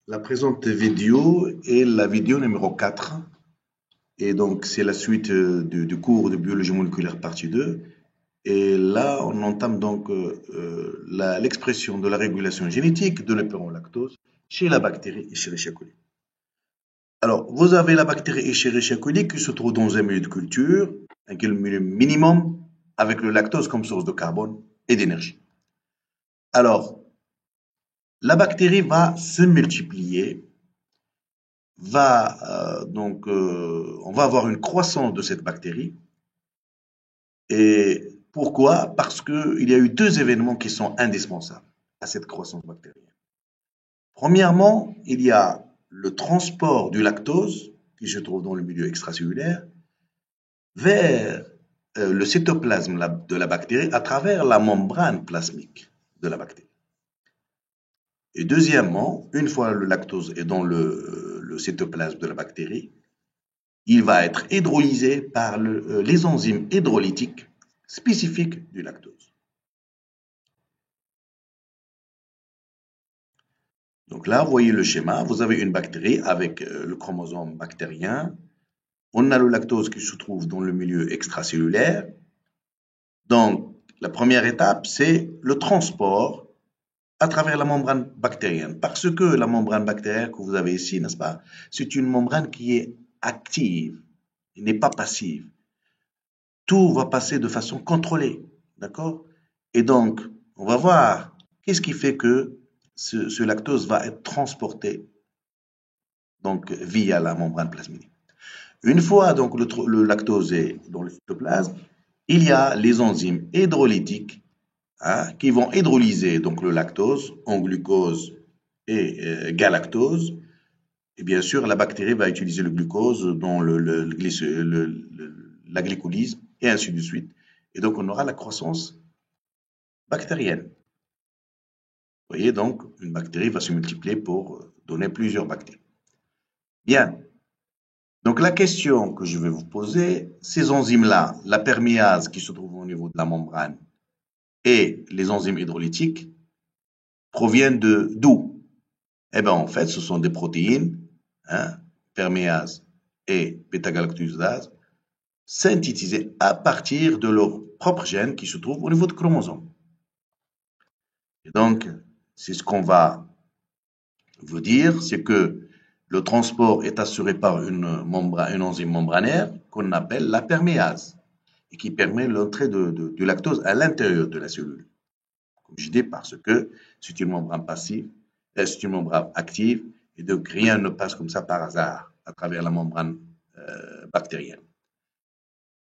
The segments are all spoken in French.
La présente vidéo est la vidéo numéro 4 et donc c'est la suite du cours de biologie moléculaire partie 2 et là on entame donc l'expression de la régulation génétique de l'hétéro-lactose chez la bactérie Escherichia coli. Alors vous avez la bactérie Escherichia coli qui se trouve dans un milieu de culture, un milieu minimum avec le lactose comme source de carbone et d'énergie. Alors la bactérie va se multiplier on va avoir une croissance de cette bactérie. Et pourquoi? Parce qu'il y a eu deux événements qui sont indispensables à cette croissance bactérienne. Premièrement, il y a le transport du lactose, qui se trouve dans le milieu extracellulaire, vers le cytoplasme de la bactérie à travers la membrane plasmique de la bactérie. Et deuxièmement, une fois le lactose est dans le cytoplasme de la bactérie, il va être hydrolysé par les enzymes hydrolytiques spécifiques du lactose. Donc là, vous voyez le schéma, vous avez une bactérie avec le chromosome bactérien. On a le lactose qui se trouve dans le milieu extracellulaire. Donc, la première étape, c'est le transport à travers la membrane bactérienne. Parce que la membrane bactérienne que vous avez ici, n'est-ce pas, c'est une membrane qui est active, elle n'est pas passive. Tout va passer de façon contrôlée, d'accord? Et donc, on va voir qu'est-ce qui fait que ce lactose va être transporté donc via la membrane plasmique. Une fois donc le lactose est dans le cytoplasme, il y a les enzymes hydrolytiques qui vont hydrolyser donc le lactose en glucose et galactose. Et bien sûr, la bactérie va utiliser le glucose dans la glycolyse et ainsi de suite. Et donc, on aura la croissance bactérienne. Vous voyez, donc, une bactérie va se multiplier pour donner plusieurs bactéries. Bien. Donc, la question que je vais vous poser, ces enzymes-là, la perméase qui se trouve au niveau de la membrane et les enzymes hydrolytiques, proviennent d'où? Eh bien, en fait, ce sont des protéines, perméase et bêta-galactosidase, synthétisées à partir de leurs propres gènes qui se trouvent au niveau de chromosomes. Et donc, c'est ce qu'on va vous dire, c'est que le transport est assuré par une enzyme membranaire qu'on appelle la perméase et qui permet l'entrée du lactose à l'intérieur de la cellule. Comme je dis, parce que c'est une membrane passive, c'est une membrane active et donc rien ne passe comme ça par hasard à travers la membrane bactérienne.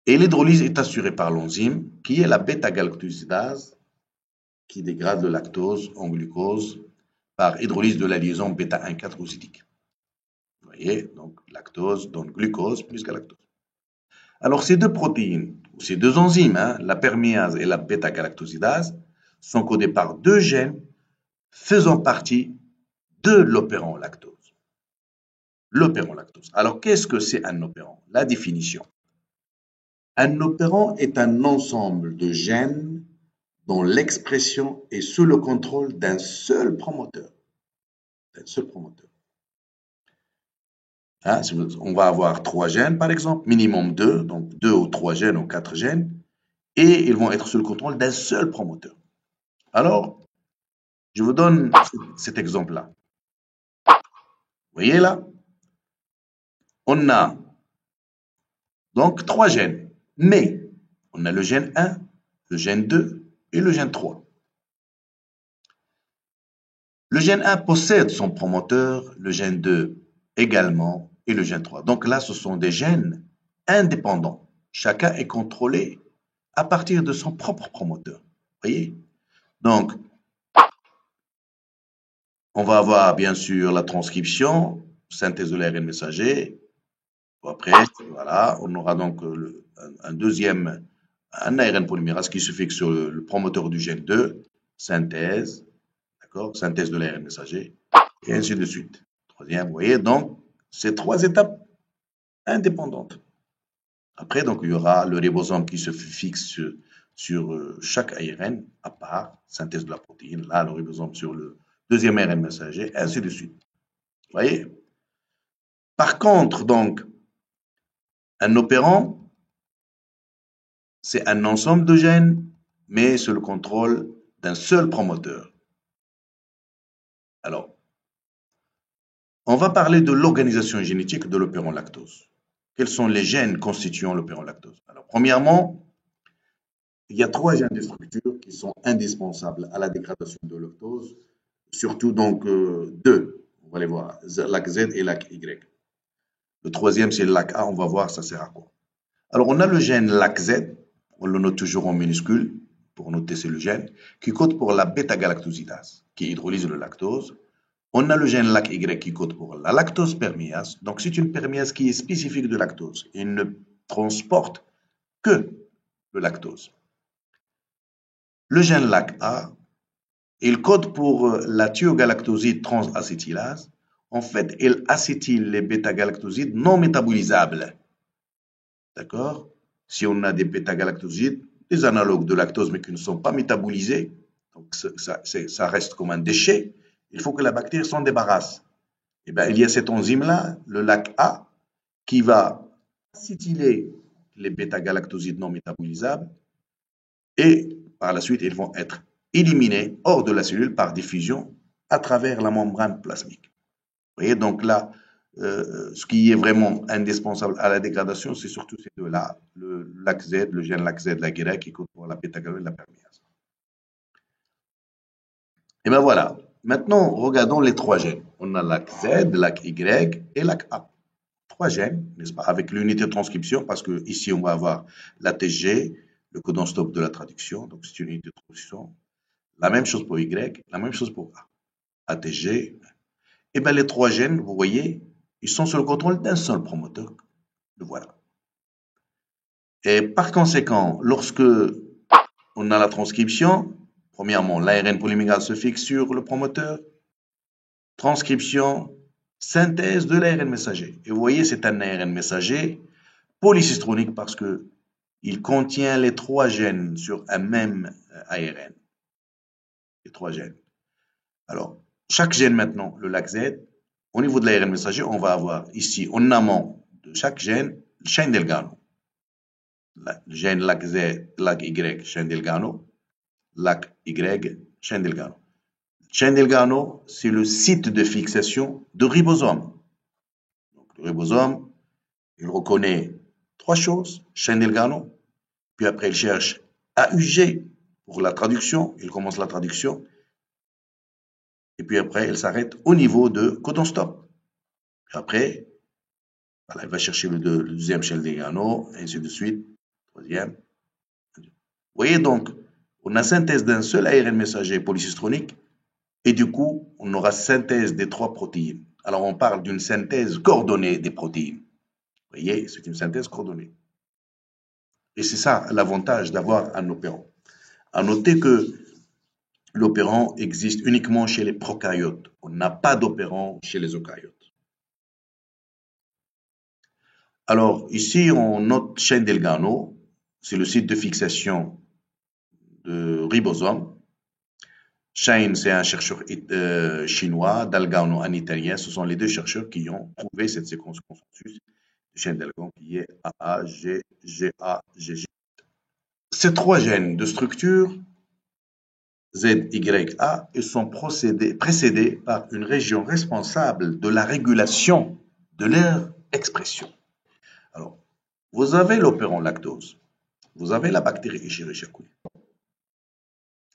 Et l'hydrolyse est assurée par l'enzyme qui est la bêta-galactosidase qui dégrade le lactose en glucose par hydrolyse de la liaison bêta-1,4-oxydique. Vous voyez, donc lactose donne glucose plus galactose. Alors ces deux protéines, ces deux enzymes, la perméase et la bêta-galactosidase, sont codées par deux gènes faisant partie de l'opérant lactose. L'opérant lactose. Alors qu'est-ce que c'est un opérant? La définition. Un opérant est un ensemble de gènes dont l'expression est sous le contrôle d'un seul promoteur. D'un seul promoteur. On va avoir 3 gènes, par exemple, minimum 2, donc 2 ou 3 gènes ou 4 gènes, et ils vont être sous le contrôle d'un seul promoteur. Alors, je vous donne cet exemple-là. Vous voyez là, on a donc 3 gènes, mais on a le gène 1, le gène 2 et le gène 3. Le gène 1 possède son promoteur, le gène 2 également, et le gène 3. Donc là, ce sont des gènes indépendants. Chacun est contrôlé à partir de son propre promoteur. Vous voyez? Donc, on va avoir bien sûr la transcription, synthèse de l'ARN messager. Après, voilà, on aura donc un deuxième, un ARN polymérase qui se fixe sur le promoteur du gène 2, synthèse, d'accord, synthèse de l'ARN messager, et ainsi de suite. Troisième, vous voyez, donc, c'est 3 étapes indépendantes. Après, donc, il y aura le ribosome qui se fixe sur chaque ARN à part, synthèse de la protéine, là, le ribosome sur le deuxième ARN messager, ainsi de suite. Voyez? Par contre, donc, un opérant, c'est un ensemble de gènes, mais sous le contrôle d'un seul promoteur. Alors, on va parler de l'organisation génétique de l'opérant lactose. Quels sont les gènes constituant l'opérant lactose? Alors, premièrement, il y a 3 gènes de structure qui sont indispensables à la dégradation de lactose, surtout donc 2. On va les voir, LAC Z et LAC Y. Le troisième, c'est le LAC A, on va voir ça sert à quoi. Alors, on a le gène LAC Z, on le note toujours en minuscule, pour noter c'est le gène, qui code pour la bêta-galactosidase, qui hydrolyse le lactose. On a le gène LAC-Y qui code pour la lactose perméase. Donc, c'est une perméase qui est spécifique de lactose. Il ne transporte que le lactose. Le gène LAC-A, il code pour la thiogalactoside transacétylase. En fait, il acétyle les bêta-galactosides non métabolisables. D'accord? Si on a des bêta-galactosides, des analogues de lactose, mais qui ne sont pas métabolisés, donc ça reste comme un déchet, il faut que la bactérie s'en débarrasse. Eh bien, il y a cette enzyme-là, le LAC-A, qui va acétyler les bêta-galactosides non métabolisables et par la suite, ils vont être éliminés hors de la cellule par diffusion à travers la membrane plasmique. Vous voyez, donc là, ce qui est vraiment indispensable à la dégradation, c'est surtout ces deux-là, le LAC-Z, le gène LAC-Z, la Y, qui code pour la bêta-galactoside et la perméase. Et bien voilà. Maintenant, regardons les 3 gènes. On a LAC-Z, LAC-Y et LAC-A. 3 gènes, n'est-ce pas, avec l'unité de transcription, parce que ici on va avoir l'ATG, le codon stop de la traduction, donc c'est une unité de transcription. La même chose pour Y, la même chose pour A. ATG. Et bien les 3 gènes, vous voyez, ils sont sous le contrôle d'un seul promoteur. Le voilà. Et par conséquent, lorsque on a la transcription, premièrement, l'ARN polymérase se fixe sur le promoteur. Transcription, synthèse de l'ARN messager. Et vous voyez, c'est un ARN messager polycistronique parce que il contient les 3 gènes sur un même ARN. Les 3 gènes. Alors, chaque gène maintenant, le LAC-Z, au niveau de l'ARN messager, on va avoir ici, en amont de chaque gène, le chaîne Delgano. Le gène LAC-Z, LAC-Y, chaîne Delgano. LAC-Y, chaîne Delgano. Chaîne Delgano, c'est le site de fixation de ribosome. Donc, le ribosome, il reconnaît 3 choses, chaîne Delgano, puis après il cherche AUG pour la traduction, il commence la traduction, et puis après il s'arrête au niveau de codon stop. Puis après, voilà, il va chercher le deuxième chaîne Delgano, et ainsi de suite, troisième. Vous voyez donc, on a synthèse d'un seul ARN messager polycistronique, et du coup, on aura synthèse des 3 protéines. Alors on parle d'une synthèse coordonnée des protéines. Vous voyez, c'est une synthèse coordonnée. Et c'est ça l'avantage d'avoir un opérant. À noter que l'opérant existe uniquement chez les prokaryotes. On n'a pas d'opérant chez les eucaryotes. Alors ici, on note chaîne Delgano. C'est le site de fixation de ribosome. Shine, c'est un chercheur chinois, Delgano un italien. Ce sont les 2 chercheurs qui ont trouvé cette séquence consensus de chaîne Delgano qui est AAGGA-GG. Ces 3 gènes de structure, Z, Y, A, ils sont précédés par une région responsable de la régulation de leur expression. Alors, vous avez l'opérant lactose, vous avez la bactérie Escherichia coli.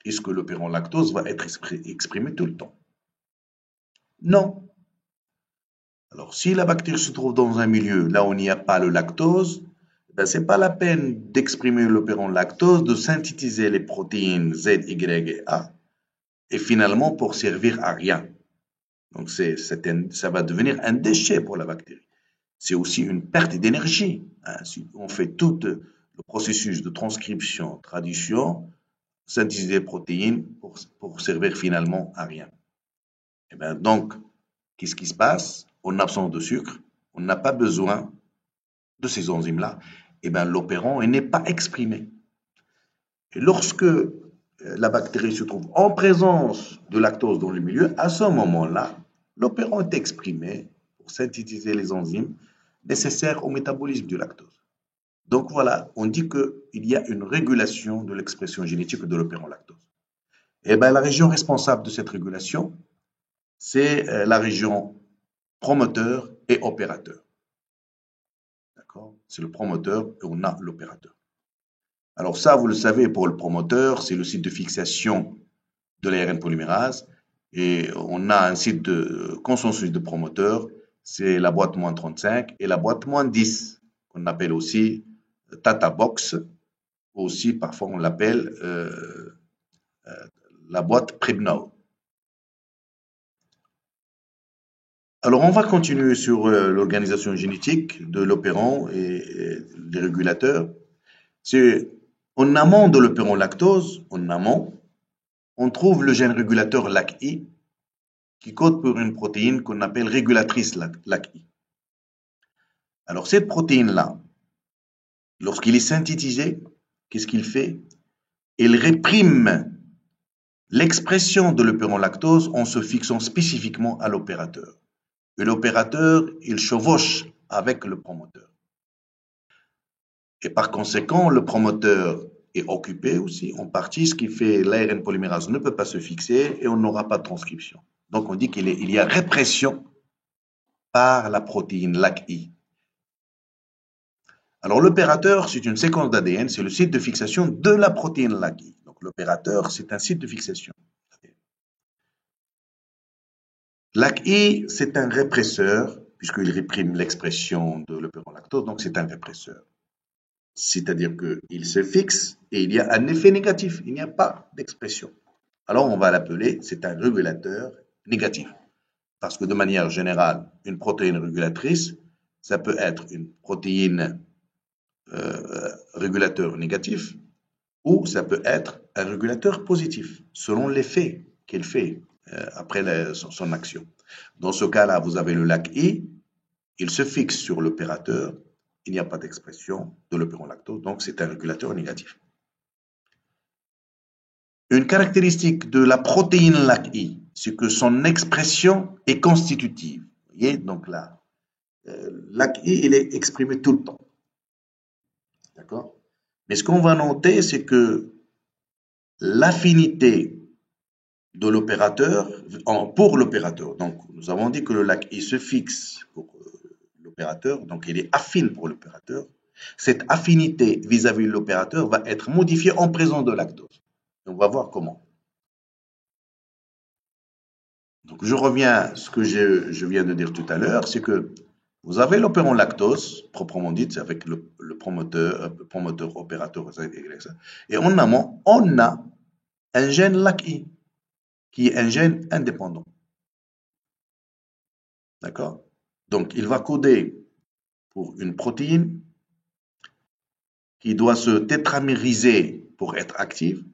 Est-ce que l'opérant lactose va être exprimé tout le temps? Non. Alors, si la bactérie se trouve dans un milieu là où il n'y a pas le lactose, ben, ce n'est pas la peine d'exprimer l'opérant lactose, de synthétiser les protéines Z, Y et A, et finalement pour servir à rien. Donc, ça va devenir un déchet pour la bactérie. C'est aussi une perte d'énergie. Hein. Si on fait tout le processus de transcription, traduction, synthétiser des protéines pour servir finalement à rien. Et bien, donc, qu'est-ce qui se passe? En absence de sucre, on n'a pas besoin de ces enzymes-là. Et bien, l'opérant n'est pas exprimé. Et lorsque la bactérie se trouve en présence de lactose dans le milieu, à ce moment-là, l'opérant est exprimé pour synthétiser les enzymes nécessaires au métabolisme du lactose. Donc voilà, on dit qu'il y a une régulation de l'expression génétique de l'opérant lactose. Et bien, la région responsable de cette régulation, c'est la région promoteur et opérateur. D'accord? C'est le promoteur et on a l'opérateur. Alors ça, vous le savez, pour le promoteur, c'est le site de fixation de l'ARN polymérase. Et on a un site de consensus de promoteur, c'est la boîte moins 35 et la boîte moins 10, qu'on appelle aussi Tata Box. Aussi, parfois, on l'appelle la boîte Pribnow. Alors, on va continuer sur l'organisation génétique de l'opérant et des régulateurs. C'est en amont de l'opérant lactose, en amont, on trouve le gène régulateur LAC-I qui code pour une protéine qu'on appelle régulatrice LAC-I. Alors, cette protéine-là, lorsqu'il est synthétisé, qu'est-ce qu'il fait? Il réprime l'expression de l'opérant lactose en se fixant spécifiquement à l'opérateur. Et l'opérateur, il chevauche avec le promoteur. Et par conséquent, le promoteur est occupé aussi en partie, ce qui fait l'ARN polymérase ne peut pas se fixer et on n'aura pas de transcription. Donc on dit qu'il y a répression par la protéine LAC-I. Alors l'opérateur, c'est une séquence d'ADN, c'est le site de fixation de la protéine LAC-I. Donc l'opérateur, c'est un site de fixation. LAC-I, c'est un répresseur, puisqu'il réprime l'expression de l'opérant lactose, donc c'est un répresseur. C'est-à-dire qu'il se fixe et il y a un effet négatif, il n'y a pas d'expression. Alors on va l'appeler, c'est un régulateur négatif. Parce que de manière générale, une protéine régulatrice, ça peut être une protéine régulateur négatif ou ça peut être un régulateur positif, selon l'effet qu'il fait après son action. Dans ce cas-là, vous avez le LAC-I, il se fixe sur l'opérateur, il n'y a pas d'expression de l'opérant lactose, donc c'est un régulateur négatif. Une caractéristique de la protéine LAC-I, c'est que son expression est constitutive. Vous voyez, donc là, LAC-I, il est exprimé tout le temps. D'accord? Mais ce qu'on va noter, c'est que l'affinité de l'opérateur, pour l'opérateur, donc nous avons dit que le LAC-I se fixe pour l'opérateur, donc il est affine pour l'opérateur. Cette affinité vis-à-vis de l'opérateur va être modifiée en présence de lactose. On va voir comment. Donc je reviens à ce que je viens de dire tout à l'heure, c'est que vous avez l'opérant lactose, proprement dit, c'est avec le promoteur, opérateur, et en amont, on a un gène LAC-I, qui est un gène indépendant. D'accord? Donc il va coder pour une protéine qui doit se tétramériser pour être active.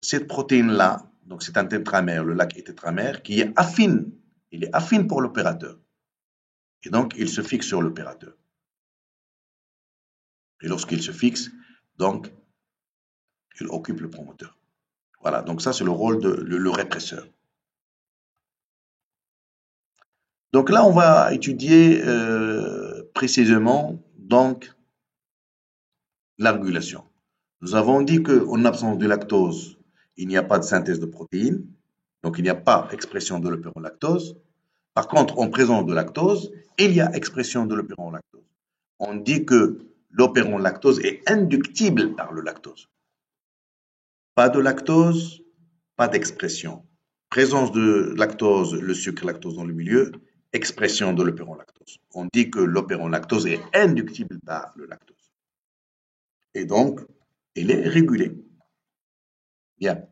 Cette protéine-là, donc c'est un tétramère, le LAC est tétramère, qui est affine. Il est affine pour l'opérateur. Et donc, il se fixe sur l'opérateur. Et lorsqu'il se fixe, donc, il occupe le promoteur. Voilà, donc ça, c'est le rôle de le répresseur. Donc là, on va étudier précisément donc la régulation. Nous avons dit qu'en absence de lactose, il n'y a pas de synthèse de protéines, donc il n'y a pas expression de l'opérant lactose. Par contre, en présence de lactose, il y a expression de l'opérant lactose. On dit que l'opérant lactose est inductible par le lactose. Pas de lactose, pas d'expression. Présence de lactose, le sucre lactose dans le milieu, expression de l'opérant lactose. On dit que l'opérant lactose est inductible par le lactose. Et donc, il est régulé. Bien.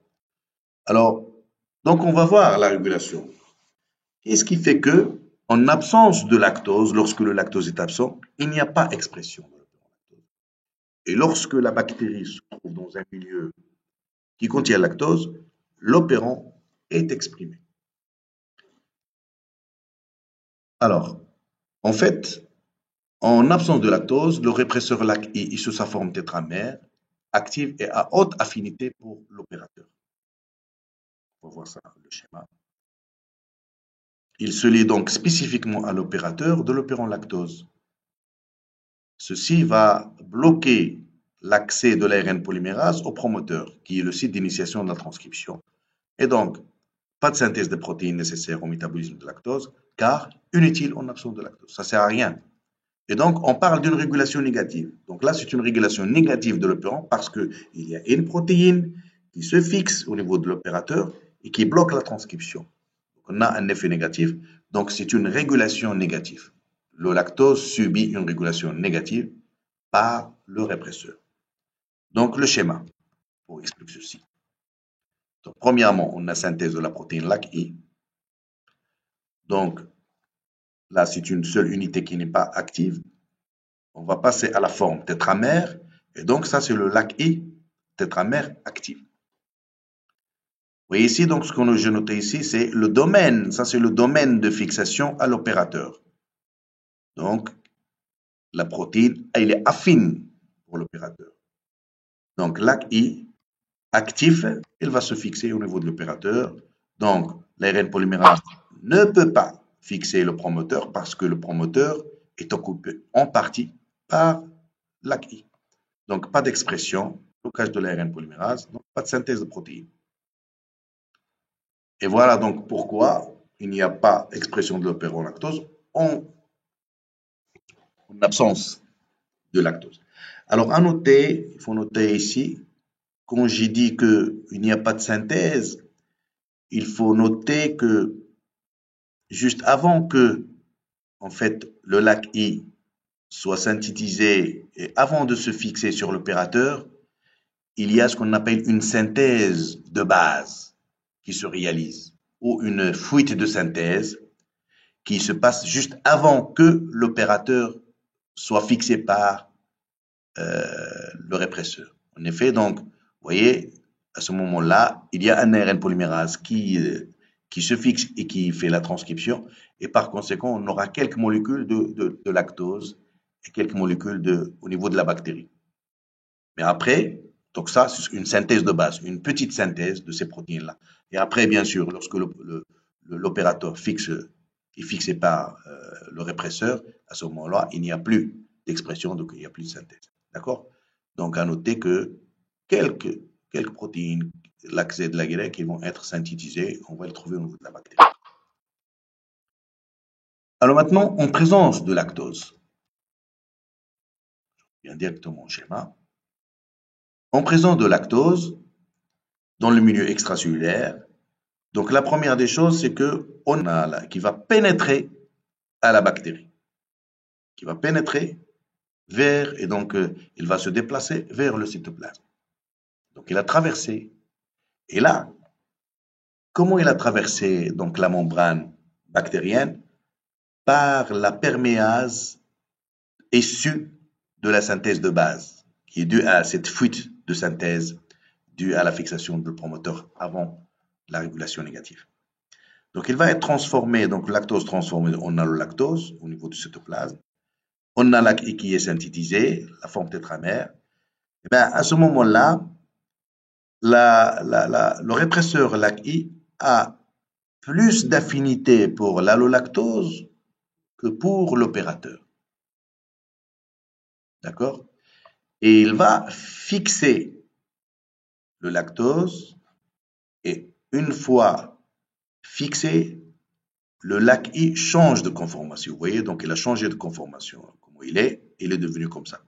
Alors, donc on va voir la régulation. Qu'est-ce qui fait que, en absence de lactose, lorsque le lactose est absent, il n'y a pas expression de l'opérant lactose. Et lorsque la bactérie se trouve dans un milieu qui contient la lactose, l'opérant est exprimé. Alors, en fait, en absence de lactose, le répresseur LAC-I sous sa forme tétramère active et à haute affinité pour l'opérateur. On va voir ça, le schéma. il se lie donc spécifiquement à l'opérateur de l'opérant lactose. Ceci va bloquer l'accès de l'ARN polymérase au promoteur, qui est le site d'initiation de la transcription. Et donc, pas de synthèse des protéines nécessaires au métabolisme de lactose, car inutile en absence de lactose. Ça ne sert à rien. Et donc, on parle d'une régulation négative. Donc là, c'est une régulation négative de l'opérant parce qu'il y a une protéine qui se fixe au niveau de l'opérateur et qui bloque la transcription. Donc, on a un effet négatif. Donc, c'est une régulation négative. Le lactose subit une régulation négative par le répresseur. Donc, le schéma pour expliquer ceci. Donc, premièrement, on a synthèse de la protéine LAC-I. Donc, là, c'est une seule unité qui n'est pas active. On va passer à la forme tétramère. Et donc, ça, c'est le LAC-I, tétramère actif. Vous voyez ici, donc, ce que j'ai noté ici, c'est le domaine. Ça, c'est le domaine de fixation à l'opérateur. Donc, la protéine, elle est affine pour l'opérateur. Donc, LAC-I actif, il va se fixer au niveau de l'opérateur. Donc, l'ARN polymérase ne peut pas fixer le promoteur parce que le promoteur est occupé en partie par LAC-I. Donc, pas d'expression, blocage de l'ARN polymérase, donc pas de synthèse de protéines. Et voilà donc pourquoi il n'y a pas d'expression de l'opérant lactose en absence de lactose. Alors, à noter, il faut noter ici, quand j'ai dit qu'il n'y a pas de synthèse, il faut noter que juste avant que, en fait, le LAC-I soit synthétisé et avant de se fixer sur l'opérateur, il y a ce qu'on appelle une synthèse de base qui se réalise ou une fuite de synthèse qui se passe juste avant que l'opérateur soit fixé par le répresseur. En effet, donc, vous voyez, à ce moment-là, il y a un ARN polymérase qui se fixe et qui fait la transcription, et par conséquent, on aura quelques molécules de lactose et quelques molécules au niveau de la bactérie. Mais après, donc ça, c'est une synthèse de base, une petite synthèse de ces protéines-là. Et après, bien sûr, lorsque l'opérateur est fixé par le répresseur, à ce moment-là, il n'y a plus d'expression, donc il n'y a plus de synthèse. D'accord? Donc, à noter que quelques protéines, l'accès de la grecque, qui vont être synthétisées, on va les trouver au niveau de la bactérie. Alors maintenant, en présence de lactose, je viens directement au schéma. En présence de lactose, dans le milieu extracellulaire, donc la première des choses, c'est qu'on a là, qui va pénétrer à la bactérie, qui va pénétrer vers, et donc il va se déplacer vers le cytoplasme. Donc il a traversé, et là, comment il a traversé donc la membrane bactérienne? Par la perméase issue de la synthèse de base, qui est due à cette fuite de synthèse due à la fixation du promoteur avant la régulation négative. Donc, il va être transformé, donc lactose transformé en allolactose au niveau du cytoplasme. On a LAC-I qui est synthétisé, la forme tétramère. Et bien, à ce moment-là, le répresseur LAC-I a plus d'affinité pour l'allolactose que pour l'opérateur. D'accord? Et il va fixer le lactose et une fois fixé, le LAC-I change de conformation. Vous voyez, donc il a changé de conformation. Comment il est devenu comme ça.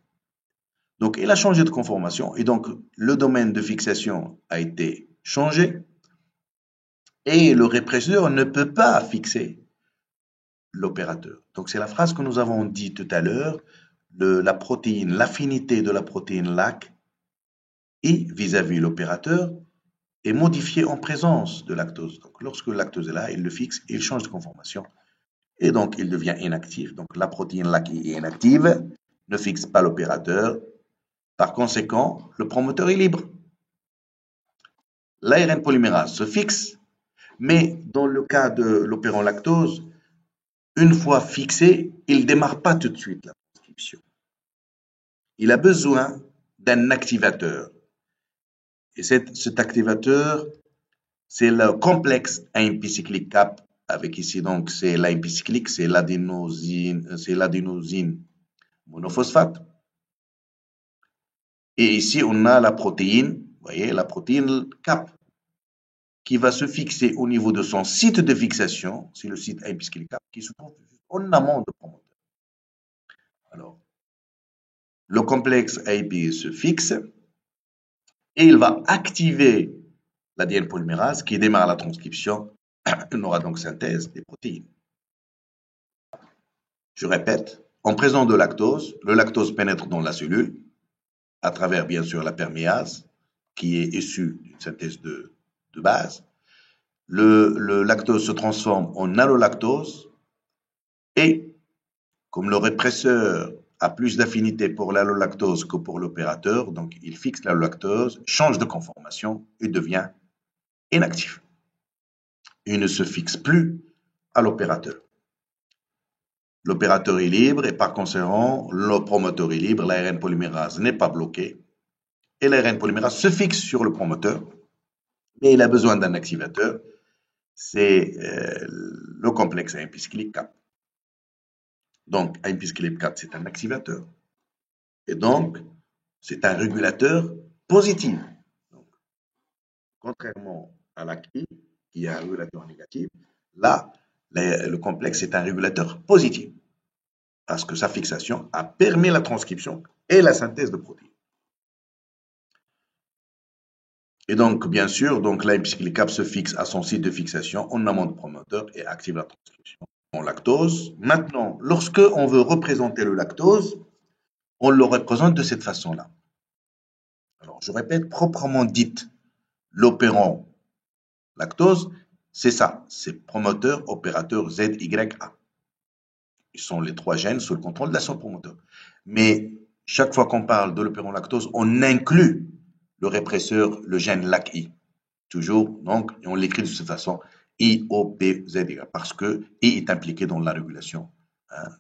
Donc il a changé de conformation et donc le domaine de fixation a été changé et le répresseur ne peut pas fixer l'opérateur. Donc c'est la phrase que nous avons dit tout à l'heure, la protéine, l'affinité de la protéine LAC I vis-à-vis l'opérateur est modifiée en présence de lactose. Donc lorsque le lactose est là, il le fixe, il change de conformation et donc il devient inactif. Donc la protéine LAC I est inactive, ne fixe pas l'opérateur. Par conséquent, le promoteur est libre. L'ARN polymérase se fixe, mais dans le cas de l'opérant lactose, une fois fixé, il ne démarre pas tout de suite la transcription. Il a besoin d'un activateur. Et cet activateur, c'est le complexe AMP cyclic cap avec ici donc c'est l'AMP cyclique, c'est l'adénosine monophosphate. Et ici on a la protéine, vous voyez, la protéine CAP, qui va se fixer au niveau de son site de fixation, c'est le site AMP cyclique CAP, qui se trouve en amont de promoteur. Alors, le complexe AIP se fixe et il va activer l'ADN polymérase qui démarre la transcription. On aura donc synthèse des protéines. Je répète, en présence de lactose, le lactose pénètre dans la cellule à travers bien sûr la perméase qui est issue d'une synthèse de base. Le lactose se transforme en allolactose et comme le répresseur a plus d'affinité pour l'allolactose que pour l'opérateur, donc il fixe l'allolactose, change de conformation et devient inactif. Il ne se fixe plus à l'opérateur. L'opérateur est libre et par conséquent, le promoteur est libre, l'ARN polymérase n'est pas bloqué et l'ARN polymérase se fixe sur le promoteur, mais il a besoin d'un activateur, c'est le complexe AMP cyclique 4. Donc, AMP cyclique 4, c'est un activateur. Et donc, c'est un régulateur positif. Donc, contrairement à l'ACI, qui est un régulateur négatif, là, le complexe est un régulateur positif. Parce que sa fixation a permis la transcription et la synthèse de protéines. Et donc, bien sûr, donc l'AMP cyclique 4 se fixe à son site de fixation en amont du promoteur et active la transcription en lactose. Maintenant, lorsque on veut représenter le lactose, on le représente de cette façon-là. Alors, je répète, proprement dite, l'opérant lactose, c'est ça, c'est promoteur, opérateur, ZYA. Ils sont les trois gènes sous le contrôle de la sonde promoteur. Mais chaque fois qu'on parle de l'opérant lactose, on inclut le répresseur, le gène LAC-I. Toujours, donc, et on l'écrit de cette façon, IOPZY, parce que I est impliqué dans la régulation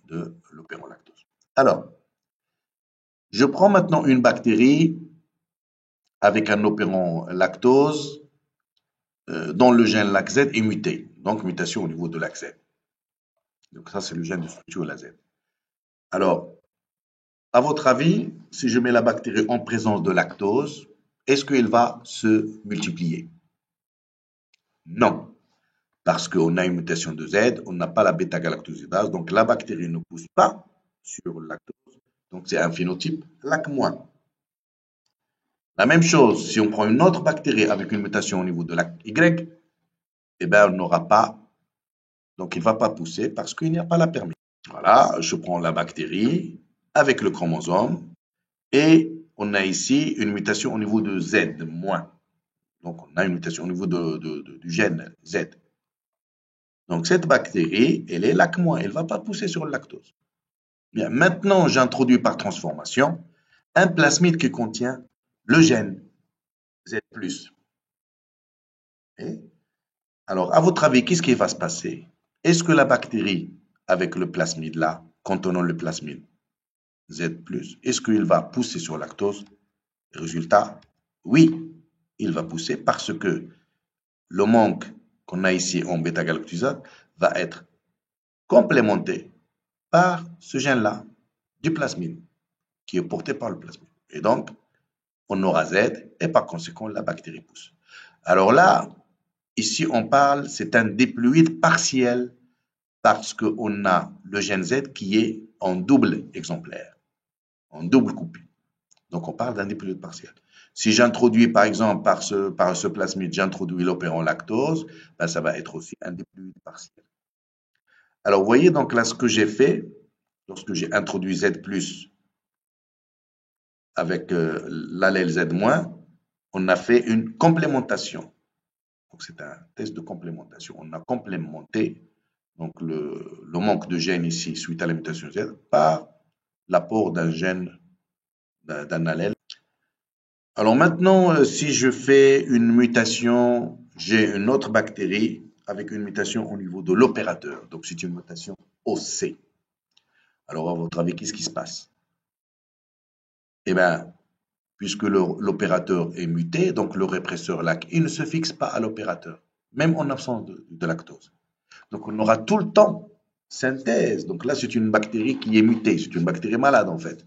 de l'opérant lactose. Alors, je prends maintenant une bactérie avec un opérant lactose dont le gène LAC-Z est muté, donc mutation au niveau de LAC-Z. Donc ça, c'est le gène de structure LAZ. Alors, à votre avis, si je mets la bactérie en présence de lactose, est-ce qu'elle va se multiplier? Non, parce qu'on a une mutation de Z, on n'a pas la bêta-galactosidase, donc la bactérie ne pousse pas sur le lactose, donc c'est un phénotype LAC-. La même chose, si on prend une autre bactérie avec une mutation au niveau de LAC-Y, eh bien, on n'aura pas, donc il ne va pas pousser parce qu'il n'y a pas la permission. Voilà, je prends la bactérie avec le chromosome et on a ici une mutation au niveau de Z-. Donc on a une mutation au niveau du gène Z. Donc cette bactérie, elle est LAC-, elle ne va pas pousser sur le lactose. Bien, maintenant j'introduis par transformation un plasmide qui contient le gène Z+. Et alors, à votre avis, qu'est-ce qui va se passer? Est-ce que la bactérie, avec le plasmide là, contenant le plasmide Z+, est-ce qu'il va pousser sur le lactose? Résultat, oui, il va pousser parce que le manque qu'on a ici en bêta-galactosidase va être complémenté par ce gène-là du plasmide, qui est porté par le plasmide. Et donc, on aura Z et par conséquent, la bactérie pousse. Alors là, ici, on parle, c'est un diploïde partiel parce qu'on a le gène Z qui est en double exemplaire, en double copie. Donc, on parle d'un diploïde partiel. Si j'introduis, par exemple, par ce plasmide, j'introduis l'opérant lactose, ben, ça va être aussi un diploïde partiel. Alors, vous voyez donc là ce que j'ai fait, lorsque j'ai introduit Z+, avec l'allèle Z-, on a fait une complémentation. Donc, c'est un test de complémentation. On a complémenté donc, le manque de gène ici, suite à la mutation Z, par l'apport d'un gène, d'un allèle. Alors maintenant, si je fais une mutation, j'ai une autre bactérie avec une mutation au niveau de l'opérateur. Donc, c'est une mutation OC. Alors, à votre avis, qu'est-ce qui se passe? Eh bien, puisque l'opérateur est muté, donc le répresseur LAC, il ne se fixe pas à l'opérateur, même en absence de lactose. Donc, on aura tout le temps synthèse. Donc là, c'est une bactérie qui est mutée, c'est une bactérie malade en fait.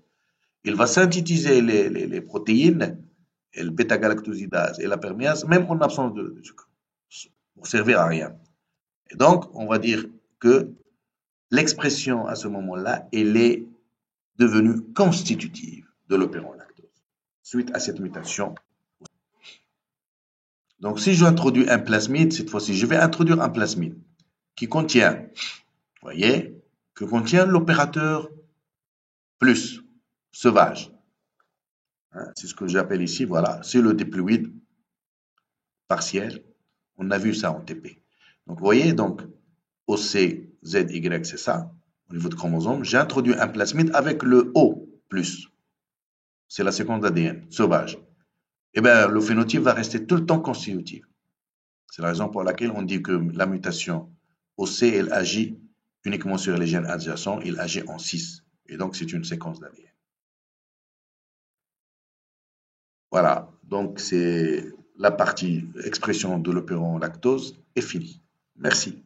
Il va synthétiser les protéines, et le bêta-galactosidase et la perméase, même en absence de sucre, pour servir à rien. Et donc, on va dire que l'expression à ce moment-là, elle est devenue constitutive de l'opéron lactose, suite à cette mutation. Donc, si j'introduis un plasmide, cette fois-ci, je vais introduire un plasmide qui contient, vous voyez, que contient l'opérateur plus sauvage. Hein, c'est ce que j'appelle ici, voilà, c'est le diploïde partiel. On a vu ça en TP. Donc, vous voyez, donc, OC, ZY, c'est ça, au niveau de chromosome. J'ai introduit un plasmide avec le O+. C'est la séquence d'ADN, sauvage. Eh bien, le phénotype va rester tout le temps constitutif. C'est la raison pour laquelle on dit que la mutation OC, elle agit uniquement sur les gènes adjacents, il agit en 6. Et donc, c'est une séquence d'ADN. Voilà, donc c'est la partie expression de l'opéron lactose est finie. Merci.